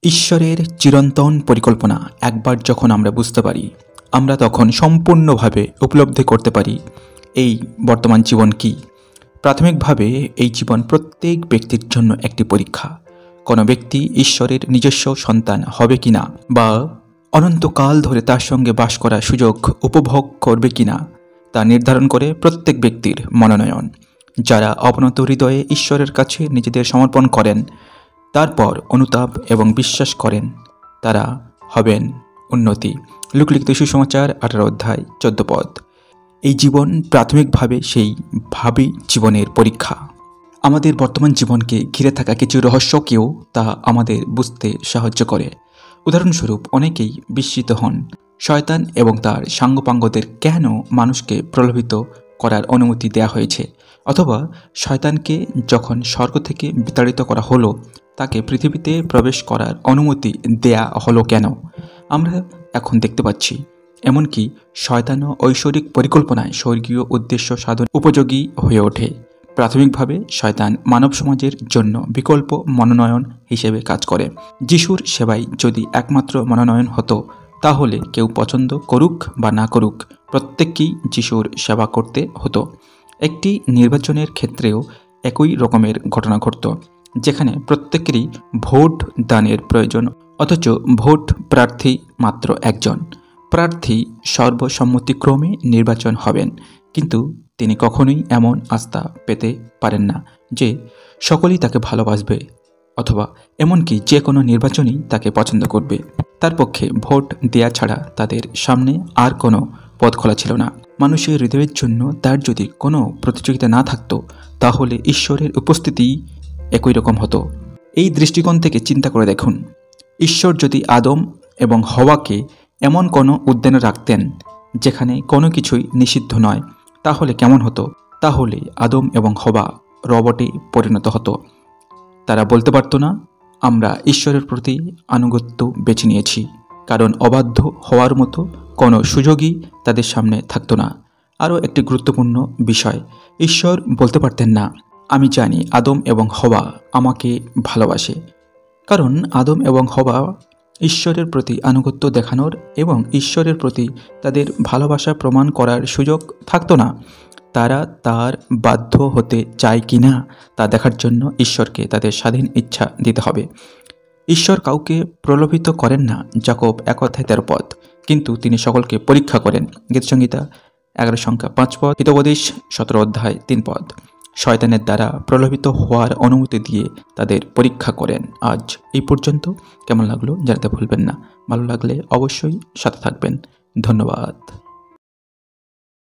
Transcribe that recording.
ঈশ্বরের চিরন্তন পরিকল্পনা একবার যখন আমরা বুঝতে পারি, আমরা তখন সম্পূর্ণভাবে উপলব্ধি করতে পারি এই বর্তমান জীবন কি। প্রাথমিকভাবে এই জীবন প্রত্যেক ব্যক্তির জন্য একটি পরীক্ষা। কোনো ব্যক্তি ঈশ্বরের নিজস্ব সন্তান হবে কিনা বা অনন্তকাল ধরে তার সঙ্গে বাস করার সুযোগ উপভোগ করবে কিনা তা নির্ধারণ করে প্রত্যেক ব্যক্তির মনোনয়ন। যারা অবনত হৃদয়ে ঈশ্বরের কাছে নিজেদের সমর্পণ করেন, তারপর অনুতাপ এবং বিশ্বাস করেন, তারা হবেন উন্নতি। লোকলিখিত সুসমাচার 18 অধ্যায় 14 পদ। এই জীবন প্রাথমিকভাবে সেই ভাবী জীবনের পরীক্ষা। আমাদের বর্তমান জীবনকে ঘিরে থাকা কিছু রহস্যকেও তা আমাদের বুঝতে সাহায্য করে। উদাহরণস্বরূপ, অনেকেই বিস্মিত হন শয়তান এবং তার সাঙ্গপাঙ্গদের কেন মানুষকে প্রলোভিত করার অনুমতি দেয়া হয়েছে, অথবা শয়তানকে যখন স্বর্গ থেকে বিতাড়িত করা হলো তাকে পৃথিবীতে প্রবেশ করার অনুমতি দেয়া হলো কেন। আমরা এখন দেখতে পাচ্ছি এমনকি শয়তানও ঐশ্বরিক পরিকল্পনায় স্বর্গীয় উদ্দেশ্য সাধন উপযোগী হয়ে ওঠে। প্রাথমিকভাবে শয়তান মানব সমাজের জন্য বিকল্প মনোনয়ন হিসেবে কাজ করে। যিশুর সেবাই যদি একমাত্র মনোনয়ন হতো, তাহলে কেউ পছন্দ করুক বা না করুক, প্রত্যেককেই যিশুর সেবা করতে হতো। একটি নির্বাচনের ক্ষেত্রেও একই রকমের ঘটনা ঘটত, যেখানে প্রত্যেকেরই ভোট দানের প্রয়োজন, অথচ ভোট প্রার্থী মাত্র একজন। প্রার্থী সর্বসম্মতিক্রমে নির্বাচন হবেন, কিন্তু তিনি কখনোই এমন আস্থা পেতে পারেন না যে সকলেই তাকে ভালোবাসবে, অথবা এমনকি যে কোনো নির্বাচনই তাকে পছন্দ করবে। তার পক্ষে ভোট দেয়া ছাড়া তাদের সামনে আর কোনো পথ খোলা ছিল না। মানুষের হৃদয়ের জন্য তার যদি কোনো প্রতিযোগিতা না থাকতো, তাহলে ঈশ্বরের উপস্থিতি একই রকম হতো। এই দৃষ্টিকোণ থেকে চিন্তা করে দেখুন, ঈশ্বর যদি আদম এবং হওয়াকে এমন কোনো উদ্যানে রাখতেন যেখানে কোনো কিছুই নিষিদ্ধ নয়, তাহলে কেমন হতো? তাহলে আদম এবং হওয়া রবটে পরিণত হতো। তারা বলতে পারতো না, আমরা ঈশ্বরের প্রতি আনুগত্য বেছে নিয়েছি, কারণ অবাধ্য হওয়ার মতো কোনো সুযোগই তাদের সামনে থাকতো না। আরও একটি গুরুত্বপূর্ণ বিষয়, ঈশ্বর বলতে পারতেন না, আমি জানি আদম এবং হওয়া আমাকে ভালোবাসে, কারণ আদম এবং হওয়া ঈশ্বরের প্রতি আনুগত্য দেখানোর এবং ঈশ্বরের প্রতি তাদের ভালোবাসা প্রমাণ করার সুযোগ থাকতো না। তারা তার বাধ্য হতে চায় কি না তা দেখার জন্য ঈশ্বরকে তাদের স্বাধীন ইচ্ছা দিতে হবে। ঈশ্বর কাউকে প্রলোভিত করেন না, যাকব 1 অধ্যায় 13 পদ, কিন্তু তিনি সকলকে পরীক্ষা করেন। গীতসংহিতা 11 সংখ্যা 5 পদ, হিতোপদেশ 17 অধ্যায় 3 পদ। শয়তানের দ্বারা প্রলোভিত হওয়ার অনুমতি দিয়ে তাদের পরীক্ষা করেন। আজ এই পর্যন্ত। কেমন লাগলো জানাতে ভুলবেন না। ভালো লাগলে অবশ্যই সাথে থাকবেন। ধন্যবাদ।